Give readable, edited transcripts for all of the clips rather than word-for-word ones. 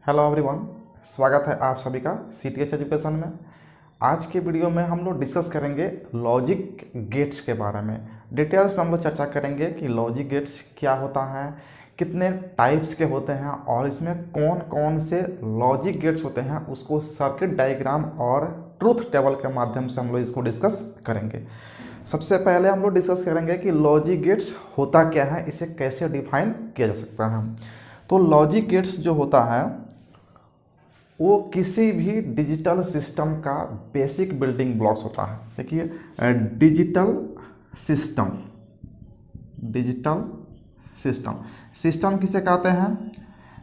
Hello everyone, स्वागत है आप सभी का सीटीएच एजुकेशन में। आज के वीडियो में हम लोग डिस्कस करेंगे लॉजिक गेट्स के बारे में। डिटेल्स में हम लोग चर्चा करेंगे कि लॉजिक गेट्स क्या होता है, कितने टाइप्स के होते हैं और इसमें कौन कौन से लॉजिक गेट्स होते हैं, उसको सर्किट डायग्राम और ट्रूथ टेबल के माध्यम से हम लोग इसको डिस्कस करेंगे। सबसे पहले हम लोग डिस्कस करेंगे कि लॉजिक गेट्स होता क्या है, इसे कैसे डिफाइन किया जा सकता है। तो लॉजिक गेट्स जो होता है वो किसी भी डिजिटल सिस्टम का बेसिक बिल्डिंग ब्लॉक्स होता है। देखिए, digital system, digital system system किसे कहते हैं?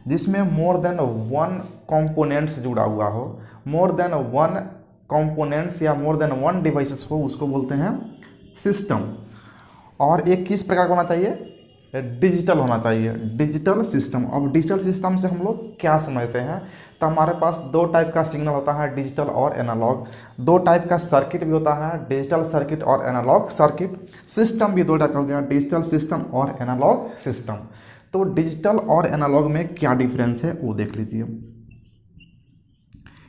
जिसमें मोर देन वन कंपोनेंट्स जुड़ा हुआ हो, मोर देन वन कंपोनेंट्स या मोर देन वन डिवाइसेस हो, उसको बोलते हैं सिस्टम। और एक किस प्रकार का होना चाहिए? डिजिटल होना चाहिए, डिजिटल सिस्टम। अब डिजिटल सिस्टम से हम लोग क्या समझते हैं? तो हमारे पास दो टाइप का सिग्नल होता है, डिजिटल और एनालॉग। दो टाइप का सर्किट भी होता है, डिजिटल सर्किट और एनालॉग सर्किट। सिस्टम भी दो टाइप का हो गया, डिजिटल सिस्टम और एनालॉग सिस्टम। तो डिजिटल और एनालॉग में क्या डिफरेंस है वो देख लीजिए।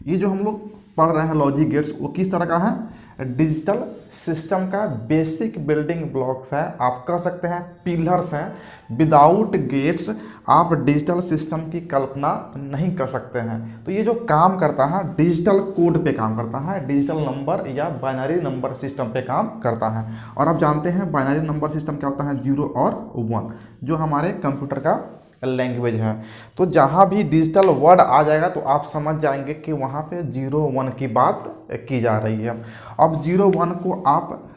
ये जो हम लोग पढ़ रहे हैं लॉजिक गेट्स, वो किस तरह का है? डिजिटल सिस्टम का बेसिक बिल्डिंग ब्लॉक्स है, आप कह सकते हैं पिलर्स हैं। विदाउट गेट्स आप डिजिटल सिस्टम की कल्पना नहीं कर सकते हैं। तो ये जो काम करता है डिजिटल कोड पे काम करता है, डिजिटल नंबर या बाइनरी नंबर सिस्टम पे काम करता है। और आप जानते हैं बाइनरी नंबर सिस्टम क्या होता है? 0 और 1, जो हमारे कंप्यूटर का लैंग्वेज है। तो जहाँ भी डिजिटल वर्ड आ जाएगा तो आप समझ जाएंगे कि वहाँ पे 0 1 की बात की जा रही है। अब 0 1 को आप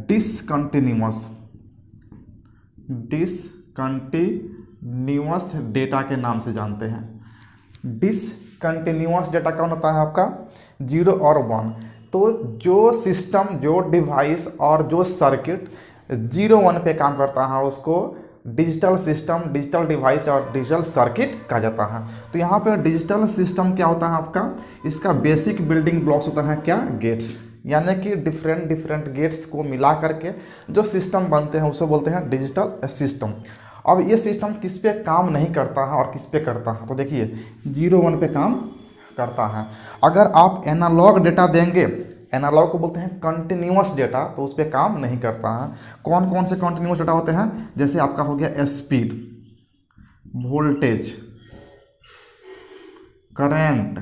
डिसकंटिन्यूअस डेटा के नाम से जानते हैं। डिसकंटिन्यूअस डेटा कौन होता है आपका? 0 और 1। तो जो सिस्टम, जो डिवाइस और जो सर्किट 0 1 पे काम करता है उसको डिजिटल सिस्टम, डिजिटल डिवाइस और डिजिटल सर्किट कहा जाता है। तो यहाँ पे डिजिटल सिस्टम क्या होता है आपका? इसका बेसिक बिल्डिंग ब्लॉक्स होता है क्या? गेट्स। यानी कि डिफरेंट डिफरेंट गेट्स को मिला करके जो सिस्टम बनते हैं उसे बोलते हैं डिजिटल सिस्टम। अब ये सिस्टम किस पे काम नहीं करता है और किस पे करता है? तो देखिए, 0 1 पे काम करता है। अगर आप एनालॉग डेटा देंगे, एनालॉग को बोलते हैं कंटिन्यूअस डेटा, तो उस पर काम नहीं करता है। कौन कौन से कंटिन्यूअस डेटा होते हैं? जैसे आपका हो गया स्पीड, वोल्टेज, करंट,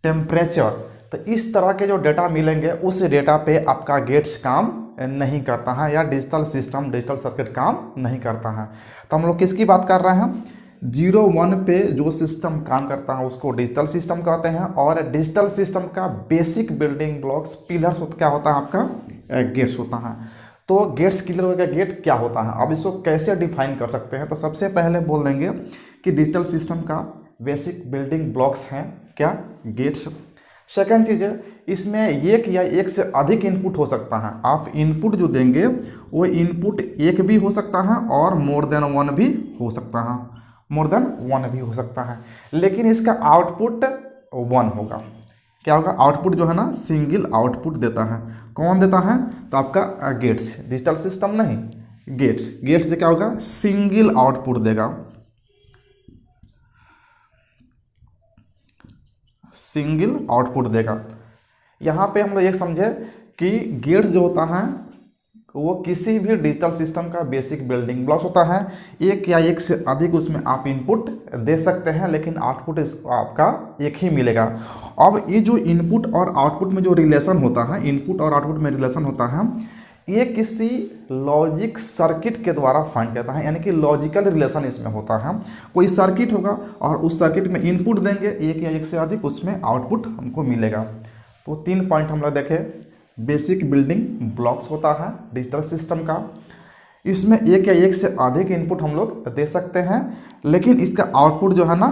टेम्परेचर। तो इस तरह के जो डेटा मिलेंगे उस डेटा पे आपका गेट्स काम नहीं करता है, या डिजिटल सिस्टम, डिजिटल सर्किट काम नहीं करता है। तो हम लोग किसकी बात कर रहे हैं? 0 1 पे जो सिस्टम काम करता है उसको डिजिटल सिस्टम कहते हैं। और डिजिटल सिस्टम का बेसिक बिल्डिंग ब्लॉक्स, पिलर्स क्या होता है आपका? गेट्स होता है। तो गेट्स क्लियर हो गया, गेट क्या होता है। अब इसको कैसे डिफाइन कर सकते हैं? तो सबसे पहले बोल देंगे कि डिजिटल सिस्टम का बेसिक बिल्डिंग ब्लॉक्स हैं क्या? गेट्स। सेकेंड चीज़ है, इसमें एक या एक से अधिक इनपुट हो सकता है। आप इनपुट जो देंगे वो इनपुट एक भी हो सकता है और मोर देन 1 भी हो सकता है, मोर देन 1 भी हो सकता है। लेकिन इसका आउटपुट 1 होगा। क्या होगा? आउटपुट जो है ना, सिंगल आउटपुट देता है। कौन देता है? तो आपका गेट्स, डिजिटल सिस्टम नहीं, गेट्स। गेट्स से क्या होगा? सिंगल आउटपुट देगा, सिंगल आउटपुट देगा। यहाँ पे हम लोग एक समझे कि गेट्स जो होता है वो किसी भी डिजिटल सिस्टम का बेसिक बिल्डिंग ब्लॉक्स होता है। एक या एक से अधिक उसमें आप इनपुट दे सकते हैं, लेकिन आउटपुट आपका एक ही मिलेगा। अब ये जो इनपुट और आउटपुट में जो रिलेशन होता है, इनपुट और आउटपुट में रिलेशन होता है, ये किसी लॉजिक सर्किट के द्वारा फाइंड करता है। यानी कि लॉजिकल रिलेशन इसमें होता है। कोई सर्किट होगा और उस सर्किट में इनपुट देंगे एक या एक से अधिक, उसमें आउटपुट हमको मिलेगा। तो 3 पॉइंट हम लोग देखें। बेसिक बिल्डिंग ब्लॉक्स होता है डिजिटल सिस्टम का, इसमें एक या एक से अधिक इनपुट हम लोग दे सकते हैं, लेकिन इसका आउटपुट जो है ना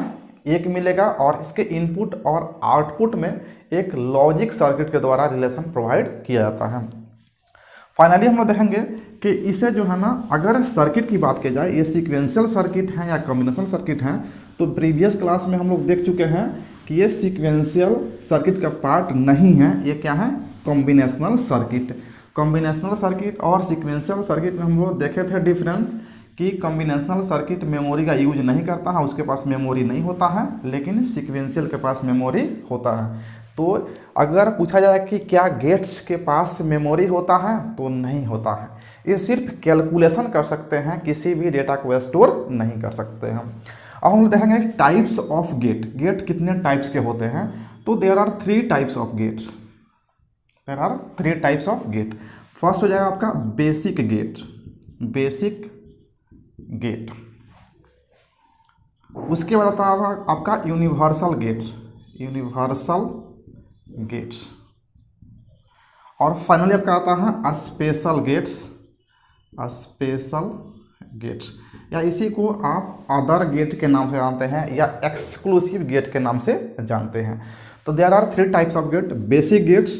एक मिलेगा। और इसके इनपुट और आउटपुट में एक लॉजिक सर्किट के द्वारा रिलेशन प्रोवाइड किया जाता है। फाइनली हम लोग देखेंगे कि इसे जो है ना, अगर सर्किट की बात की जाए, ये सीक्वेंशियल सर्किट है या कॉम्बिनेशन सर्किट है। तो प्रीवियस क्लास में हम लोग देख चुके हैं कि ये सीक्वेंशियल सर्किट का पार्ट नहीं है, ये क्या है? Combinational circuit. कॉम्बिनेशनल सर्किट और सीक्वेंशियल सर्किट में हम लोग देखे थे डिफरेंस कि कॉम्बिनेशनल सर्किट मेमोरी का यूज नहीं करता है, उसके पास मेमोरी नहीं होता है, लेकिन सीक्वेंशियल के पास मेमोरी होता है। तो अगर पूछा जाए कि क्या गेट्स के पास मेमोरी होता है, तो नहीं होता है। ये सिर्फ कैलकुलेशन कर सकते हैं, किसी भी डेटा को स्टोर नहीं कर सकते हैं। अब हम लोग देखेंगे टाइप्स ऑफ गेट। गेट कितने टाइप्स के होते हैं, तो there are 3 types of gates. There are 3 types of gate. First हो जाएगा आपका बेसिक गेट। Basic gate. उसके बाद आता है आपका यूनिवर्सल गेट। Universal gates. और फाइनली आपका आता है स्पेशल गेट्स। स्पेशल गेट्स, या इसी को आप अदर गेट के नाम से जानते हैं या एक्सक्लूसिव गेट के नाम से जानते हैं। तो there are 3 types of gate, basic gates,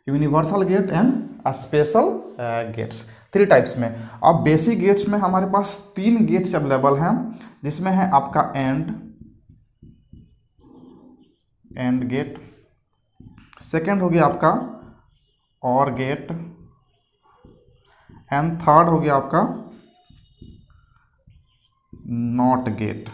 universal gate and special gates. 3 types में। अब बेसिक गेट्स में हमारे पास 3 गेट्स अवेलेबल हैं, जिसमें है आपका एंड गेट, सेकेंड हो गया आपका और गेट, एंड थर्ड हो गया आपका not gate.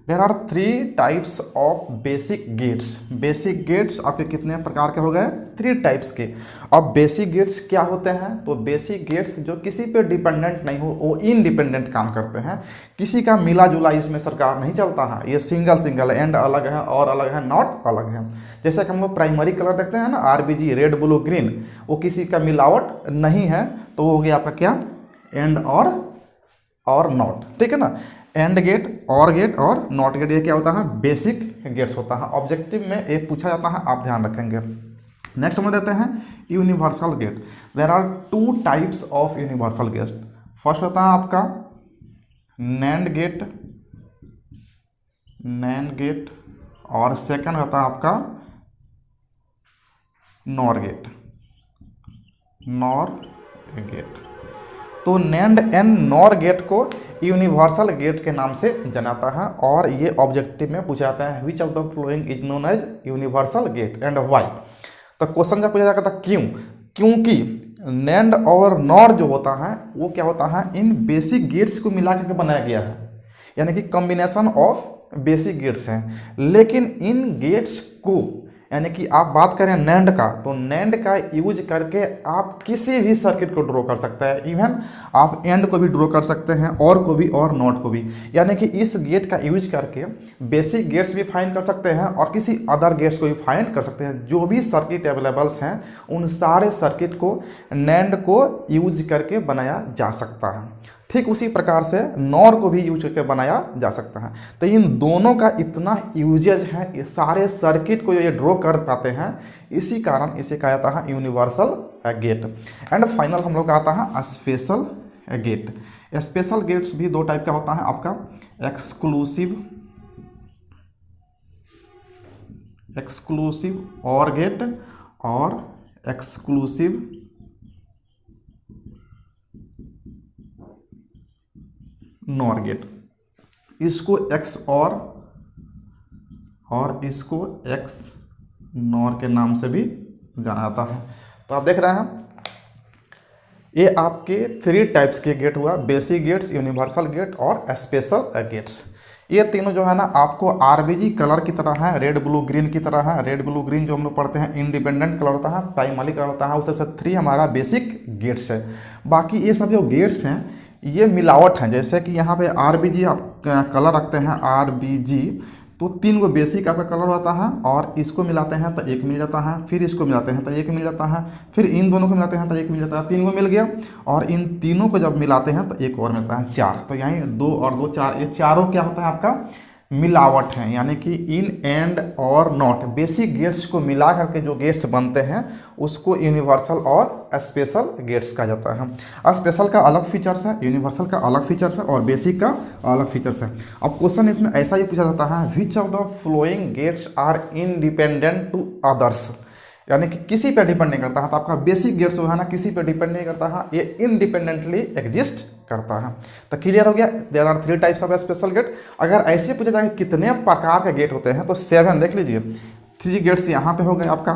There are 3 types of basic gates. Basic gates आपके कितने प्रकार के हो गए, 3 टाइप्स के। अब बेसिक गेट्स क्या होते हैं, तो बेसिक गेट्स जो किसी पे डिपेंडेंट नहीं हो, वो इंडिपेंडेंट काम करते हैं। किसी का मिला जुला इसमें सरकार नहीं चलता है। ये सिंगल एंड अलग है और अलग है, नॉट अलग है। जैसे कि हम लोग प्राइमरी कलर देखते हैं ना, RBG, रेड ब्लू ग्रीन, वो किसी का मिलावट नहीं है, तो वो हो गया आपका क्या, एंड और नॉट। ठीक है ना। एंड गेट और नॉट गेट, ये क्या होता है, बेसिक गेट्स होता है। ऑब्जेक्टिव में एक पूछा जाता है, आप ध्यान रखेंगे। नेक्स्ट हम देते हैं universal gate. There are 2 types of universal gate. First होता है आपका नैंड गेट और सेकंड होता है आपका नॉर गेट। तो नैंड एंड नॉर गेट को यूनिवर्सल गेट के नाम से जानाता है, और ये ऑब्जेक्टिव में पूछा जाता है which of the following is known as universal gate and why. तो क्वेश्चन जब पूछा जाता था क्यों, क्योंकि नैंड और नॉर जो होता है वो क्या होता है, इन बेसिक गेट्स को मिला करके बनाया गया है, यानी कि कॉम्बिनेशन ऑफ बेसिक गेट्स हैं। लेकिन इन गेट्स को, यानी कि आप बात करें नैंड का, तो नैंड का यूज करके आप किसी भी सर्किट को ड्रॉ कर सकते हैं। इवन आप एंड को भी ड्रॉ कर सकते हैं, और को भी और नॉट को भी। यानी कि इस गेट का यूज करके बेसिक गेट्स भी फाइंड कर सकते हैं और किसी अदर गेट्स को भी फाइंड कर सकते हैं। जो भी सर्किट अवेलेबल्स हैं, उन सारे सर्किट को नैंड को यूज करके बनाया जा सकता है। ठीक उसी प्रकार से नॉर को भी यूज करके बनाया जा सकता है। तो इन दोनों का इतना यूजेज है, ये सारे सर्किट को ये ड्रॉ कर पाते हैं, इसी कारण इसे कहा जाता है यूनिवर्सल गेट। एंड फाइनल हम लोग का आता है स्पेशल गेट। स्पेशल गेट्स भी 2 टाइप का होता है, आपका एक्सक्लूसिव और गेट और एक्सक्लूसिव नॉर गेट। इसको एक्स और इसको एक्स नॉर के नाम से भी जाना जाता है। तो आप देख रहे हैं, ये आपके 3 टाइप्स के गेट हुआ, बेसिक गेट्स, यूनिवर्सल गेट और स्पेशल गेट्स। ये तीनों जो है ना, आपको RBG कलर की तरह है, रेड ब्लू ग्रीन की तरह है। रेड ब्लू ग्रीन जो हम लोग पढ़ते हैं इंडिपेंडेंट कलर होता है, प्राइमरी कलर होता है, उससे 3 हमारा बेसिक गेट्स है। बाकी ये सब जो गेट्स हैं ये मिलावट है। जैसे कि यहाँ पे RBG आप कलर रखते हैं, RBG, तो 3 को बेसिक आपका कलर होता है, और इसको मिलाते हैं तो 1 मिल जाता है, फिर इसको मिलाते हैं तो 1 मिल जाता है, फिर इन दोनों को मिलाते हैं तो 1 मिल जाता है, 3 को मिल गया, और इन तीनों को जब मिलाते हैं तो 1 और मिलता है, 4। तो यहीं 2 और 2 4, ये चारों क्या होता है आपका मिलावट है। यानी कि इन एंड और नॉट बेसिक गेट्स को मिला करके जो गेट्स बनते हैं उसको यूनिवर्सल और स्पेशल गेट्स कहा जाता है। स्पेशल का अलग फीचर्स है, यूनिवर्सल का अलग फीचर्स है, और बेसिक का अलग फीचर्स है। अब क्वेश्चन इसमें ऐसा ही पूछा जाता है, which of the following gates are independent to others, यानी कि किसी पे डिपेंड नहीं करता है। तो आपका बेसिक गेट्स जो है ना, किसी पे डिपेंड नहीं करता है, ये इंडिपेंडेंटली एग्जिस्ट करता है। तो क्लियर हो गया, there are 3 types of special gate. अगर ऐसे पूछा जाए कितने प्रकार के गेट होते हैं, तो 7 देख लीजिए। 3 गेट्स यहाँ पे हो गए आपका,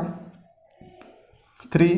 3,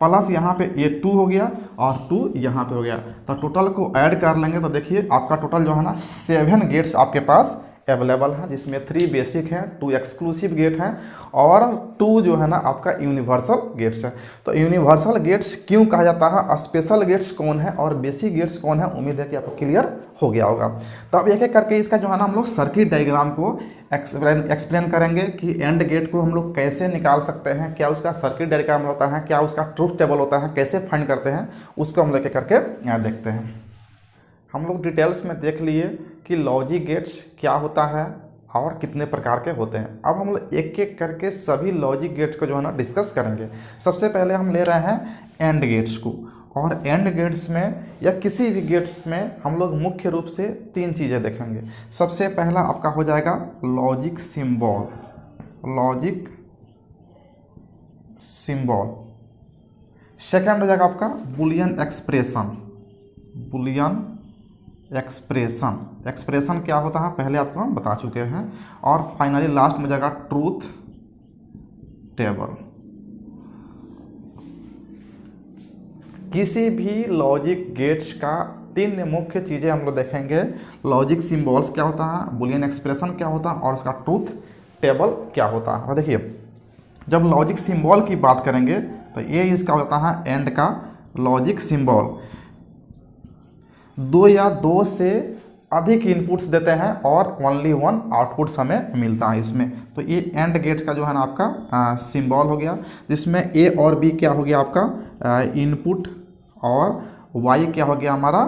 प्लस यहाँ पे ये 2 हो गया और 2 यहाँ पे हो गया, तो टोटल को ऐड कर लेंगे तो देखिए आपका टोटल जो है ना 7 गेट्स आपके पास अवेलेबल है, जिसमें 3 बेसिक हैं, 2 एक्सक्लूसिव गेट हैं और 2 जो है ना आपका यूनिवर्सल गेट्स है। तो यूनिवर्सल गेट्स क्यों कहा जाता है, स्पेशल गेट्स कौन है और बेसिक गेट्स कौन है, उम्मीद है कि आपको क्लियर हो गया होगा। तो अब एक एक करके इसका जो है ना हम लोग सर्किट डायग्राम को एक्सप्लेन करेंगे कि एंड गेट को हम लोग कैसे निकाल सकते हैं, क्या उसका सर्किट डायग्राम होता है, क्या उसका ट्रूथ टेबल होता है, कैसे फाइंड करते हैं, उसको हम लोग एक करके देखते हैं। हम लोग डिटेल्स में देख लिए कि लॉजिक गेट्स क्या होता है और कितने प्रकार के होते हैं। अब हम लोग एक एक करके सभी लॉजिक गेट्स को जो है ना डिस्कस करेंगे। सबसे पहले हम ले रहे हैं एंड गेट्स को, और एंड गेट्स में या किसी भी गेट्स में हम लोग मुख्य रूप से 3 चीज़ें देखेंगे। सबसे पहला आपका हो जाएगा logic symbol, logic symbol. Second हो जाएगा आपका Boolean expression, Boolean expression, expression क्या होता है पहले आपको हम बता चुके हैं। और फाइनली लास्ट में जाएगा ट्रूथ टेबल। किसी भी लॉजिक गेट्स का 3 मुख्य चीज़ें हम लोग देखेंगे। लॉजिक सिंबल्स क्या होता है, बुलियन एक्सप्रेशन क्या होता है और उसका ट्रूथ टेबल क्या होता है। देखिए जब लॉजिक सिंबल की बात करेंगे तो ये इसका होता है एंड का लॉजिक सिंबल। 2 या 2 से अधिक इनपुट्स देते हैं और ओनली 1 आउटपुट्स हमें मिलता है इसमें। तो ये एंड गेट का जो है ना आपका सिंबल हो गया, जिसमें ए और बी क्या हो गया आपका इनपुट और वाई क्या हो गया हमारा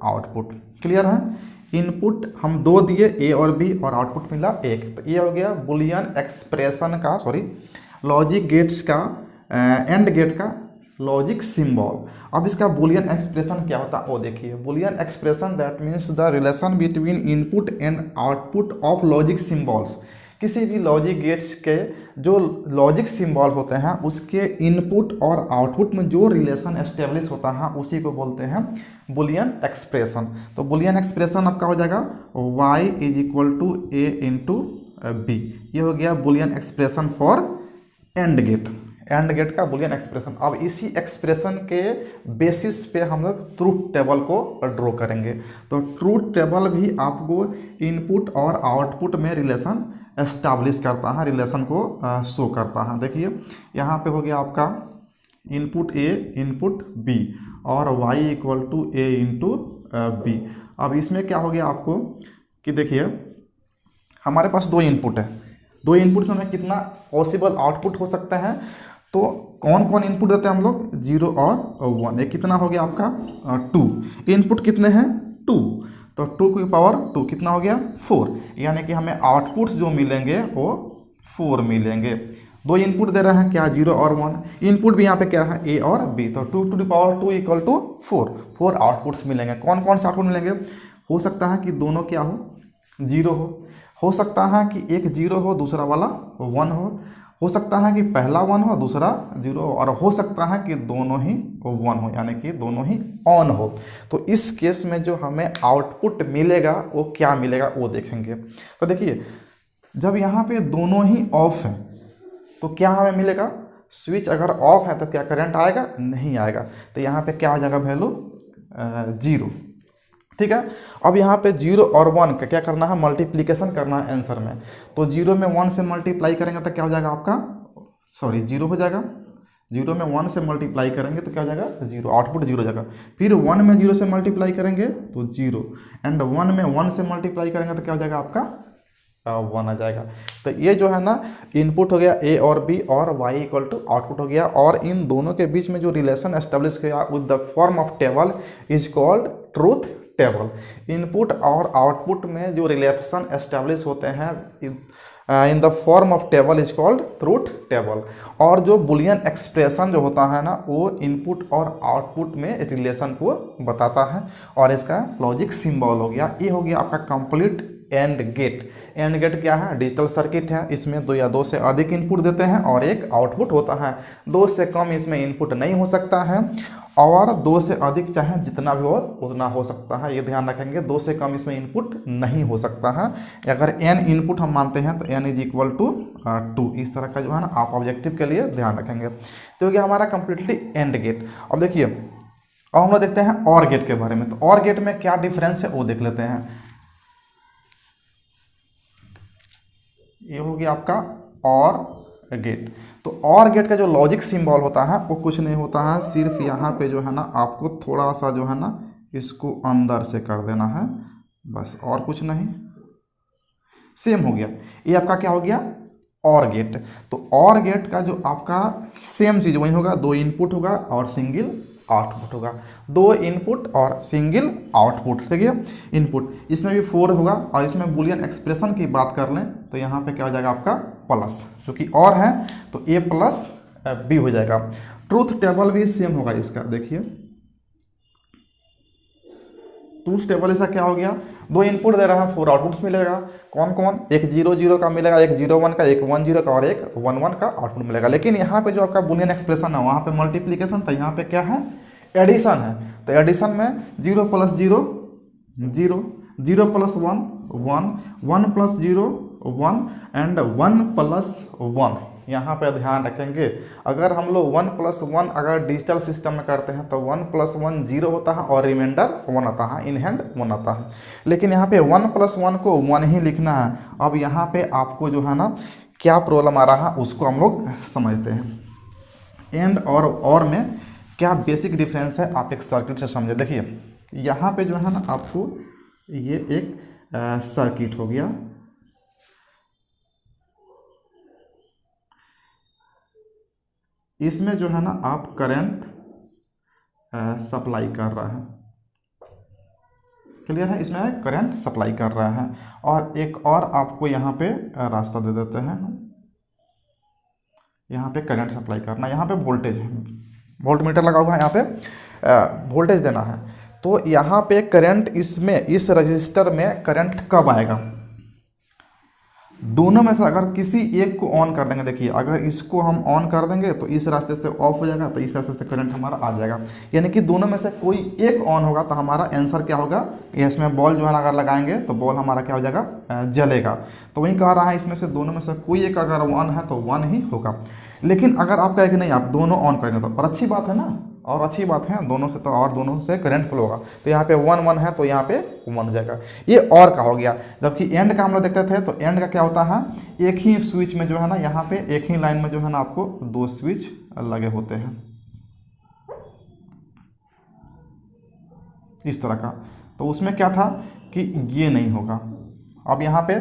आउटपुट। क्लियर है, इनपुट हम 2 दिए ए और बी और आउटपुट मिला 1। तो ये हो गया बुलियन एक्सप्रेशन का लॉजिक गेट्स का एंड गेट का लॉजिक सिंबल। अब इसका बुलियन एक्सप्रेशन क्या होता है वो देखिए। Boolean expression that means the relation between input and output of logic symbols. किसी भी लॉजिक गेट्स के जो लॉजिक सिंबल होते हैं उसके इनपुट और आउटपुट में जो रिलेशन एस्टेब्लिश होता है उसी को बोलते हैं बुलियन एक्सप्रेशन। तो बुलियन एक्सप्रेशन आपका हो जाएगा y is equal to A into B. ये हो गया Boolean expression for and gate, and gate का बुलियन एक्सप्रेशन। अब इसी एक्सप्रेशन के बेसिस पे हम लोग ट्रूथ टेबल को ड्रॉ करेंगे। तो ट्रूथ टेबल भी आपको इनपुट और आउटपुट में रिलेशन एस्टैब्लिश करता है, रिलेशन को शो करता है। देखिए यहाँ पे हो गया आपका इनपुट ए इंटू बी और y equal to A into B. अब इसमें क्या हो गया आपको कि देखिए हमारे पास 2 इनपुट है, 2 इनपुट में हमें कितना पॉसिबल आउटपुट हो सकता है। तो कौन कौन इनपुट देते हैं हम लोग, 0 और 1। ये कितना हो गया आपका 2। इनपुट कितने हैं 2, तो 2 की पावर 2 कितना हो गया 4। यानी कि हमें आउटपुट्स जो मिलेंगे वो 4 मिलेंगे। 2 इनपुट दे रहे हैं क्या 0 और 1। इनपुट भी यहाँ पे क्या है ए और बी, तो 2 to the power 2 equal to 4 outputs मिलेंगे। कौन कौन से आउटपुट मिलेंगे, हो सकता है कि दोनों क्या हो 0 हो सकता है कि एक 0 हो दूसरा वाला 1 हो सकता है कि पहला 1 हो दूसरा 0 और हो सकता है कि दोनों ही 1 हो, यानी कि दोनों ही ऑन हो। तो इस केस में जो हमें आउटपुट मिलेगा वो क्या मिलेगा वो देखेंगे। तो देखिए जब यहाँ पे दोनों ही ऑफ है तो क्या हमें मिलेगा, स्विच अगर ऑफ है तो क्या करंट आएगा, नहीं आएगा। तो यहाँ पे क्या हो जाएगा वैल्यू 0। ठीक है, अब यहाँ पे 0 और 1 का क्या करना है, मल्टीप्लिकेशन करना है आंसर में। तो 0 में 1 से मल्टीप्लाई करेंगे तो क्या हो जाएगा आपका 0 हो जाएगा। 0 में 1 से मल्टीप्लाई करेंगे तो क्या हो जाएगा 0, आउटपुट 0 हो जाएगा। फिर 1 में 0 से मल्टीप्लाई करेंगे तो 0 एंड 1 में 1 से मल्टीप्लाई करेंगे तो क्या हो जाएगा आपका 1 आ जाएगा। तो ये जो है ना इनपुट हो गया ए और बी और y इक्वल टू आउटपुट हो गया। और इन दोनों के बीच में जो रिलेशन एस्टेब्लिश किया with the form of table is called truth table. Input और आउटपुट में जो रिलेशन एस्टेब्लिश होते हैं in the form of table is called truth table. और जो बुलियन एक्सप्रेशन जो होता है ना वो इनपुट और आउटपुट में रिलेशन को बताता है और इसका लॉजिक सिंबल हो गया। ये हो गया आपका complete and gate. And gate क्या है? डिजिटल सर्किट है, इसमें दो या दो से अधिक इनपुट देते हैं और एक आउटपुट होता है। दो से कम इसमें इनपुट नहीं हो सकता है और दो से अधिक चाहे जितना भी हो उतना हो सकता है, ये ध्यान रखेंगे। दो से कम इसमें इनपुट नहीं हो सकता है। अगर n इनपुट हम मानते हैं तो n इज इक्वल टू 2, इस तरह का जो है ना आप ऑब्जेक्टिव के लिए ध्यान रखेंगे। तो ये हमारा कंप्लीटली एंड गेट। अब देखिए, अब हम लोग देखते हैं और गेट के बारे में। तो और गेट में क्या डिफरेंस है वो देख लेते हैं। ये हो गया आपका और गेट। तो और गेट का जो लॉजिक सिंबल होता है वो कुछ नहीं होता है, सिर्फ यहाँ पे जो है ना आपको थोड़ा सा जो है ना इसको अंदर से कर देना है, बस, और कुछ नहीं। सेम हो गया। ये आपका क्या हो गया? और गेट। तो और गेट का जो आपका सेम चीज़ वही होगा, दो इनपुट होगा और सिंगल आउटपुट होगा। दो इनपुट और सिंगल आउटपुट। देखिए इनपुट इसमें भी 4 होगा और इसमें बुलियन एक्सप्रेशन की बात कर लें तो यहाँ पे क्या हो जाएगा आपका प्लस, क्योंकि और है तो a प्लस b हो जाएगा। ट्रूथ टेबल भी सेम होगा इसका। देखिए ट्रूथ टेबल ऐसा क्या हो गया? दो इनपुट दे रहा है, 4 आउटपुट्स मिलेगा। कौन कौन? एक 0 0 का मिलेगा, एक 0 1 का, एक 1 0 का और एक 1 1 का आउटपुट मिलेगा। लेकिन यहाँ पे जो आपका बुलियन एक्सप्रेशन है वहाँ पे मल्टीप्लिकेशन था, यहाँ पे क्या है? एडिशन है। तो एडिशन में 0 plus 0 0, 0 plus 1 1, 1 plus 0 1 and 1 plus 1। यहाँ पे ध्यान रखेंगे, अगर हम लोग 1 प्लस 1 अगर डिजिटल सिस्टम में करते हैं तो 1 प्लस 1 0 होता है और रिमाइंडर 1 आता है, इन हैंड 1 आता है। लेकिन यहाँ पे 1 प्लस 1 को 1 ही लिखना है। अब यहाँ पे आपको जो है ना क्या प्रॉब्लम आ रहा है उसको हम लोग समझते हैं। एंड और में क्या बेसिक डिफरेंस है आप एक सर्किट से समझे। देखिए यहाँ पे जो है ना आपको ये एक सर्किट हो गया, इसमें जो है ना आप करंट सप्लाई कर रहा है, क्लियर है? इसमें करंट सप्लाई कर रहा है। और एक और आपको यहाँ पे रास्ता दे देते हैं, यहाँ पे करंट सप्लाई करना, यहाँ पे वोल्टेज है, वोल्ट मीटर लगा हुआ है, यहाँ पे वोल्टेज देना है। तो यहाँ पे करंट इसमें इस रजिस्टर में करंट कब आएगा? दोनों में से अगर किसी एक को ऑन कर देंगे, देखिए अगर इसको हम ऑन कर देंगे तो इस रास्ते से ऑफ हो जाएगा, तो इस रास्ते से करंट हमारा आ जाएगा। यानी कि दोनों में से कोई एक ऑन होगा तो हमारा आंसर क्या होगा? इसमें बॉल जो है ना अगर लगाएंगे तो बॉल हमारा क्या हो जाएगा? जलेगा। तो वही कह रहा है इसमें से दोनों में से कोई एक अगर ऑन है तो 1 ही होगा। लेकिन अगर आप कहें कि नहीं आप दोनों ऑन करेंगे तो और अच्छी बात है ना, और अच्छी बात है दोनों से, तो और दोनों से करंट फ्लो होगा। तो यहाँ पे 1 1 है तो यहाँ पे 1 हो जाएगा। ये और का हो गया। जबकि एंड का हम लोग देखते थे तो एंड का क्या होता है? एक ही स्विच में जो है ना यहाँ पे एक ही लाइन में जो है ना आपको 2 स्विच लगे होते हैं इस तरह का। तो उसमें क्या था कि ये नहीं होगा। अब यहाँ पे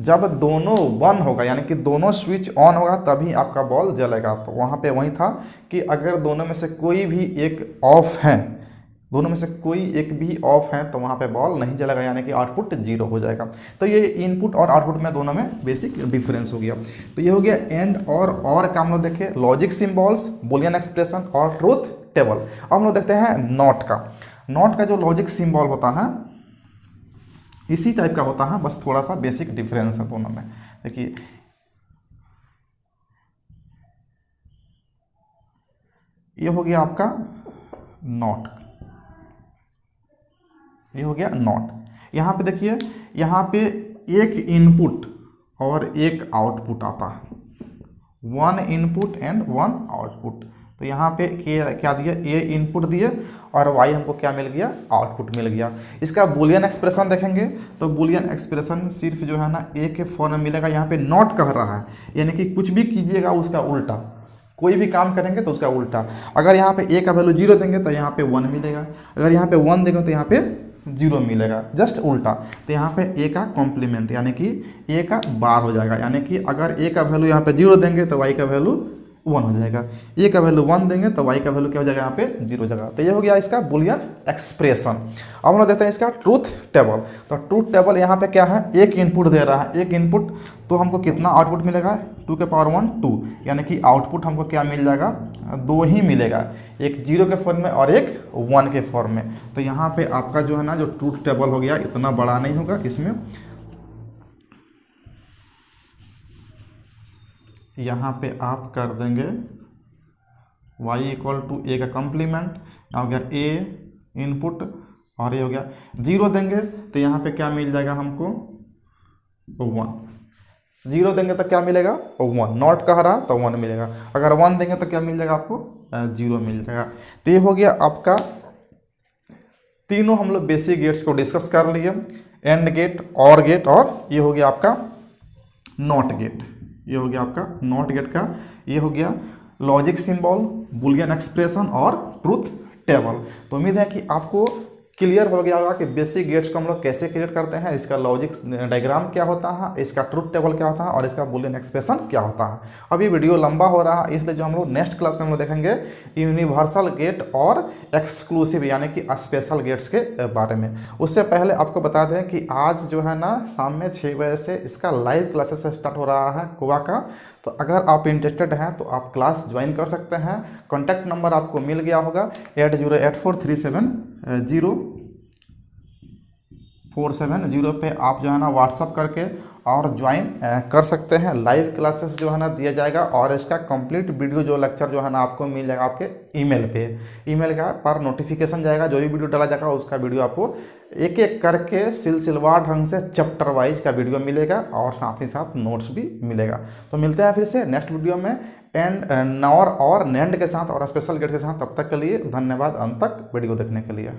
जब दोनों 1 होगा यानी कि दोनों स्विच ऑन होगा तभी आपका बॉल जलेगा। तो वहाँ पे वही था कि अगर दोनों में से कोई भी एक ऑफ है, दोनों में से कोई एक भी ऑफ है तो वहाँ पे बॉल नहीं जलेगा, यानी कि आउटपुट 0 हो जाएगा। तो ये इनपुट और आउटपुट में दोनों में बेसिक डिफरेंस हो गया। तो ये हो गया एंड और का हम लोग देखें लॉजिक सिम्बॉल्स, बुलियन एक्सप्रेशन और ट्रूथ टेबल। अब हम लोग देखते हैं नॉट का। नॉट का जो लॉजिक सिम्बॉल होता है इसी टाइप का होता है, बस थोड़ा सा बेसिक डिफरेंस है दोनों में। देखिए ये हो गया आपका नॉट, ये हो गया नॉट। यहाँ पे देखिए यहाँ पे एक इनपुट और एक आउटपुट आता है, 1 इनपुट एंड 1 आउटपुट। तो यहाँ पे क्या दिया? ए इनपुट दिए और वाई हमको क्या मिल गया? आउटपुट मिल गया। इसका बुलियन एक्सप्रेशन देखेंगे तो बुलियन एक्सप्रेशन सिर्फ जो है ना ए के फॉर्म में मिलेगा। यहाँ पे नॉट कह रहा है यानी कि कुछ भी कीजिएगा उसका उल्टा, कोई भी काम करेंगे तो उसका उल्टा। अगर यहाँ पे ए का वैल्यू 0 देंगे तो यहाँ पे 1 मिलेगा, अगर यहाँ पे 1 देंगे तो यहाँ पे 0 मिलेगा, जस्ट उल्टा। तो यहाँ पे ए का कॉम्प्लीमेंट यानी कि ए का बार हो जाएगा। यानी कि अगर ए का वैल्यू यहाँ पे 0 देंगे तो वाई का वैल्यू 1 हो जाएगा, ए का वैल्यू 1 देंगे तो वाई का वैल्यू क्या हो जाएगा? यहाँ पे 0 हो जाएगा। तो ये हो गया इसका बुलियन एक्सप्रेशन। अब हम लोग देखते हैं इसका ट्रूथ टेबल। तो ट्रूथ टेबल यहाँ पे क्या है? एक इनपुट दे रहा है, एक इनपुट तो हमको कितना आउटपुट मिलेगा? 2 के पावर 1 2, यानी कि आउटपुट हमको क्या मिल जाएगा? 2 ही मिलेगा, एक 0 के फॉर्म में और एक 1 के फॉर्म में। तो यहाँ पे आपका जो है ना जो ट्रूथ टेबल हो गया इतना बड़ा नहीं होगा, इसमें यहाँ पे आप कर देंगे y इक्वल टू ए का कॉम्प्लीमेंट, यहाँ हो गया a इनपुट और ये हो गया 0 देंगे तो यहाँ पे क्या मिल जाएगा हमको 1। 0 देंगे तो क्या मिलेगा 1, नॉट कह रहा तो 1 मिलेगा। अगर 1 देंगे तो क्या मिल जाएगा आपको 0 मिल जाएगा। तो ये हो गया आपका तीनों हम लोग बेसिक गेट्स को डिस्कस कर लिए, एंड गेट, और गेट, और ये हो गया आपका नॉट गेट। ये हो गया आपका नॉट गेट का, ये हो गया लॉजिक सिंबल, बुलियन एक्सप्रेशन और ट्रूथ टेबल। तो उम्मीद है कि आपको क्लियर हो गया होगा कि बेसिक गेट्स को हम लोग कैसे क्रिएट करते हैं, इसका लॉजिक डायग्राम क्या होता है, इसका ट्रूथ टेबल क्या होता है और इसका बुलियन एक्सप्रेशन क्या होता है। अब ये वीडियो लंबा हो रहा है, इसलिए जो हम लोग नेक्स्ट क्लास में हम लोग देखेंगे यूनिवर्सल गेट और एक्सक्लूसिव यानी कि स्पेशल गेट्स के बारे में। उससे पहले आपको बता दें कि आज जो है ना शाम में 6 बजे से इसका लाइव क्लासेस स्टार्ट हो रहा है कुआ का। तो अगर आप इंटरेस्टेड हैं तो आप क्लास ज्वाइन कर सकते हैं। कॉन्टैक्ट नंबर आपको मिल गया होगा 8084370470 पे आप जो है ना व्हाट्सअप करके और ज्वाइन कर सकते हैं। लाइव क्लासेस जो है ना दिया जाएगा और इसका कंप्लीट वीडियो जो लेक्चर जो है ना आपको मिल जाएगा आपके ईमेल पे। ईमेल का पर नोटिफिकेशन जाएगा, जो भी वीडियो डाला जाएगा उसका वीडियो आपको एक एक करके सिलसिलेवार ढंग से चैप्टर वाइज का वीडियो मिलेगा और साथ ही साथ नोट्स भी मिलेगा। तो मिलते हैं फिर से नेक्स्ट वीडियो में एंड नॉर और नैंड के साथ और स्पेशल गेट के साथ। तब तक के लिए धन्यवाद अंत तक वीडियो देखने के लिए।